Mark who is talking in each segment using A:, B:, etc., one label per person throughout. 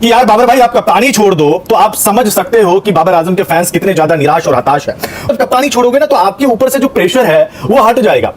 A: कि यार बाबर भाई आप कप्तानी छोड़ दो तो आप समझ सकते हो कि बाबर आजम के फैंस कितने ज्यादा निराश और हताश है। जब कप्तानी छोड़ोगे ना तो आपके ऊपर से जो प्रेशर है वो हट जाएगा।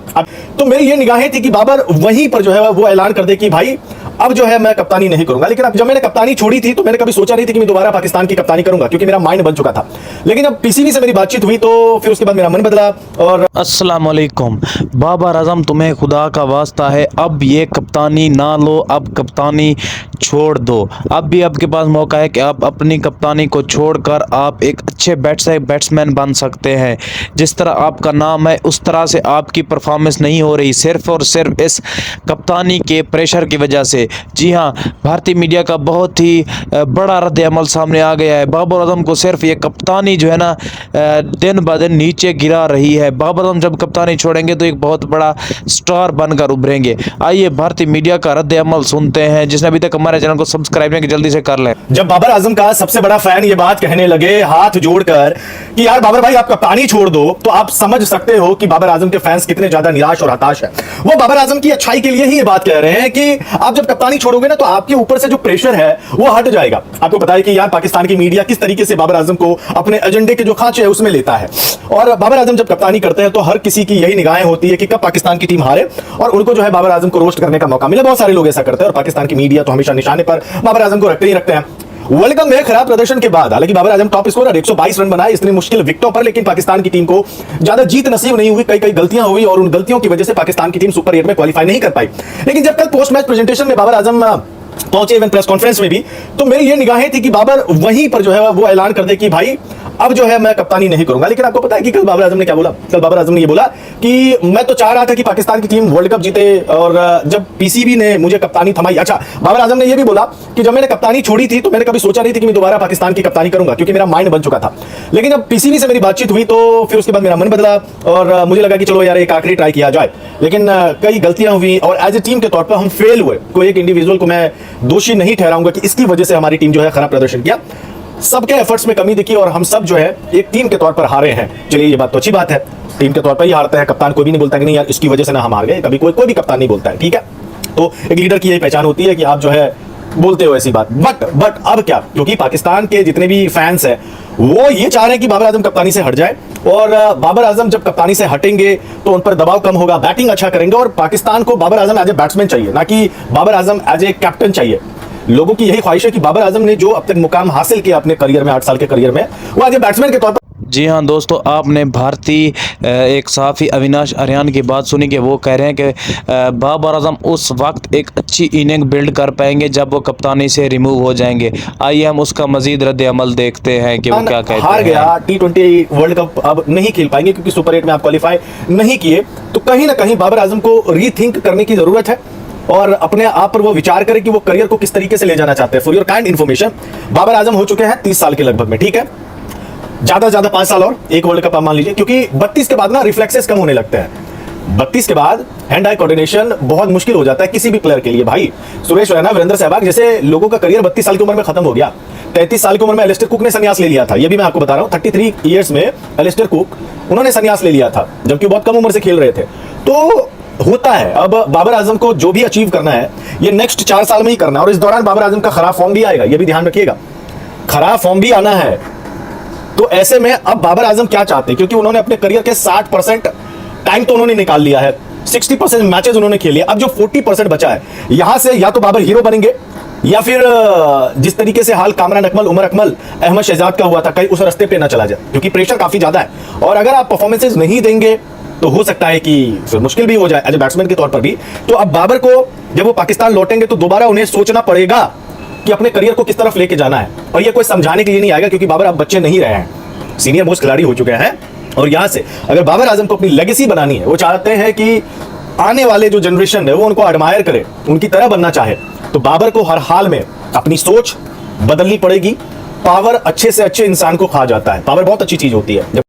A: तो मेरी ये निगाहें थी कि बाबर वहीं पर जो है वो ऐलान कर दे कि भाई अब जो है मैं कप्तानी नहीं करूंगा। लेकिन अब जब मैंने कप्तानी छोड़ी थी तो मैंने कभी सोचा नहीं थी कि मैं दोबारा पाकिस्तान की कप्तानी करूंगा, क्योंकि मेरा माइंड बन चुका था। लेकिन अब पीसीबी से मेरी बातचीत हुई तो फिर उसके बाद मेरा मन बदला। और
B: अस्सलाम वालेकुम। बाबर आजम तुम्हें खुदा का वास्ता है, अब ये कप्तानी ना लो, अब कप्तानी छोड़ दो। अब भी आपके पास मौका है कि आप अपनी कप्तानी को छोड़कर आप एक अच्छे बैट्समैन बन सकते हैं। जिस तरह आपका नाम है उस तरह से आपकी परफॉर्मेंस नहीं हो रही, सिर्फ और सिर्फ इस कप्तानी के प्रेशर की वजह से। जी हाँ, भारतीय मीडिया का बहुत ही बड़ा रद्द अमल सामने आ गया है। बाबर आजम को सिर्फ ये कप्तानी जो है ना दिन ब दिन नीचे गिरा रही है। बाबर आजम जब कप्तानी छोड़ेंगे तो एक बहुत बड़ा स्टार बनकर उभरेंगे। आइए भारतीय मीडिया का रद्द अमल सुनते हैं। जिसने अभी तक हमारे चैनल को सब्सक्राइब नहीं किया जल्दी से कर लें।
A: जब बाबर आजम का सबसे बड़ा फैन ये बात कहने लगे हाथ जोड़कर कि यार बाबर भाई आप कप्तानी छोड़ दो, तो आप समझ सकते हो कि बाबर आजम के फैंस कितने ज्यादा निराश और हताश है। वो बाबर आजम की अच्छाई के लिए ही ये बात कह रहे हैं कि आप जब कप्तानी छोड़ोगे ना तो आपके ऊपर से जो प्रेशर है वो हट जाएगा। आपको पता है कि यार पाकिस्तान की मीडिया किस तरीके से बाबर आजम को अपने एजेंडे के जो खांचे है उसमें लेता है। और बाबर आजम जब कप्तानी करते हैं तो हर किसी की यही निगाहें होती है कि कब पाकिस्तान की टीम हारे और उनको जो है बाबर आजम को रोस्ट करने का मौका मिले। बहुत सारे लोग ऐसा करते हैं और पाकिस्तान की मीडिया तो हमेशा निशाने पर बाबर आजम को रखते ही रखते हैं। वर्ल्ड कप में खराब प्रदर्शन के बाद हालांकि Babar Azam top scorer 122 run बनाए इतनी मुश्किल विकेटों पर, लेकिन पाकिस्तान की टीम को ज्यादा जीत नसीब नहीं हुई। कई गलतियां हुई और उन गलतियों की वजह से पाकिस्तान की टीम सुपर 8 में क्वालिफाई नहीं कर पाई। लेकिन जब कल पोस्ट मैच प्रेजेंटेशन में बाबर आजम पहुंचे, इवन प्रेस कॉन्फ्रेंस में भी, तो मेरी ये निगाहें थी कि बाबर वहीं पर जो है वो ऐलान कर दे कि भाई अब जो है मैं कप्तानी नहीं करूंगा। लेकिन आपको पता है कि कल बाबर आजम ने क्या बोला? कल बाबर आजम ने ये बोला कि मैं तो चाह रहा था कि पाकिस्तान की टीम वर्ल्ड कप जीते और जब पीसीबी ने मुझे कप्तानी थमाई। अच्छा, बाबर आजम ने ये भी बोला कि जब मैंने कप्तानी छोड़ी थी तो मैंने कभी सोचा नहीं थी कि मैं दोबारा पाकिस्तान की कप्तानी करूंगा, क्योंकि मेरा माइंड बन चुका था। लेकिन जब पीसीबी से मेरी बातचीत हुई तो फिर उसके बाद मेरा मन बदला और मुझे लगा कि चलो यार एक आखिरी ट्राई किया जाए। लेकिन कई गलतियां हुई और एज ए टीम के तौर पर हम फेल हुए। कोई एक इंडिविजुअल को मैं दोषी नहीं ठहराऊंगा कि इसकी वजह से हमारी टीम जो है खराब प्रदर्शन किया। सबके एफर्ट्स में कमी दिखी और हम सब जो है एक टीम के तौर पर हारे हैं। चलिए ये बात तो अच्छी बात है, टीम के तौर पर ही हारते हैं। कप्तान कोई भी नहीं बोलता कि नहीं यार इसकी वजह से ना हम हार गए, कभी कोई भी कप्तान नहीं बोलता है, ठीक है। तो एक लीडर की यही पहचान होती है कि आप जो है बोलते हो ऐसी बात। बट अब क्या, क्योंकि पाकिस्तान के जितने भी फैंस हैं वो ये चाह रहे हैं कि बाबर आजम कप्तानी से हट जाए और बाबर आजम जब कप्तानी से हटेंगे तो उन पर दबाव कम होगा, बैटिंग अच्छा करेंगे और पाकिस्तान को Babar Azam as a batsman चाहिए, ना कि Babar Azam as a captain चाहिए। लोगों की यही ख्वाहिश है कि बाबर आजम ने जो अब तक मुकाम हासिल किया अपने करियर में, 8 साल के करियर में, वो एज ए बैट्समैन के तौर पर।
B: जी हाँ दोस्तों, आपने भारतीय एक सहाफ़ी अविनाश आर्यन की बात सुनी कि वो कह रहे हैं कि बाबर आजम उस वक्त एक अच्छी इनिंग बिल्ड कर पाएंगे जब वो कप्तानी से रिमूव हो जाएंगे। आइए हम उसका मजीद रद्द अमल देखते हैं कि वो क्या कहते हैं।
A: हार गया, T20 वर्ल्ड कप अब नहीं खेल पाएंगे क्योंकि सुपर 8 में आप क्वालिफाई नहीं किए। तो कहीं ना कहीं बाबर आजम को रीथिंक करने की जरूरत है और अपने आप पर वो विचार करें कि वो करियर को किस तरीके से ले जाना चाहते हैं। For your kind information, Babar Azam हो चुके हैं 30 साल के लगभग में, ठीक है। ज्यादा से ज्यादा 5 साल और एक वर्ल्ड कप आप मान लीजिए, क्योंकि 32 के बाद ना रिफ्लेक्सेस कम होने लगते हैं। 32 के बाद हैंड आई कोऑर्डिनेशन बहुत मुश्किल हो जाता है किसी भी प्लेयर के लिए। भाई सुरेश रैना, वीरेंद्र सहवाग जैसे लोगों का करियर 32 साल की उम्र में खत्म हो गया। 33 साल की उम्र में एलिस्टर कुक ने संन्यास ले लिया था, ये भी मैं आपको बता रहा हूँ। 33 ईयर्स में एलिस्टर कुक उन्होंने संन्यास ले लिया था, जबकि बहुत कम उम्र से खेल रहे थे। तो होता है, अब बाबर आजम को जो भी अचीव करना है ये नेक्स्ट 4 साल में ही करना है और इस दौरान बाबर आजम का खराब फॉर्म भी आएगा, ये भी ध्यान रखिएगा। खराब फॉर्म भी आना है। तो ऐसे में अब बाबर आजम क्या चाहते हैं, क्योंकि उन्होंने अपने करियर के 60% टाइम तो उन्होंने निकाल लिया है, 60% मैचेस उन्होंने खेले। अब जो 40% बचा है, यहां से या तो बाबर हीरो बनेंगे या फिर जिस तरीके से हाल कामरान अकमल, उमर अकमल, अहमद शहजाद का हुआ था, कहीं उस रास्ते पे ना चला जाए, क्योंकि प्रेशर काफी ज्यादा है। और अगर आप परफॉर्मेंसेस नहीं देंगे तो हो सकता है कि फिर मुश्किल भी हो जाए एज ए बैट्समैन के तौर पर भी। तो अब बाबर को जब वो पाकिस्तान लौटेंगे तो दोबारा उन्हें सोचना पड़ेगा कि अपने करियर को किस तरफ लेके जाना है। और ये कोई समझाने के लिए नहीं आएगा, क्योंकि बाबर अब बच्चे नहीं रहे हैं, सीनियर मोस्ट खिलाड़ी हो चुके हैं। और यहां से अगर बाबर आजम को अपनी लेगेसी बनानी है, वो चाहते हैं कि आने वाले जो जनरेशन है वो उनको एडमायर करे, उनकी तरह बनना चाहे, तो बाबर को हर हाल में अपनी सोच बदलनी पड़ेगी। पावर अच्छे से अच्छे इंसान को खा जाता है, पावर बहुत अच्छी चीज होती है।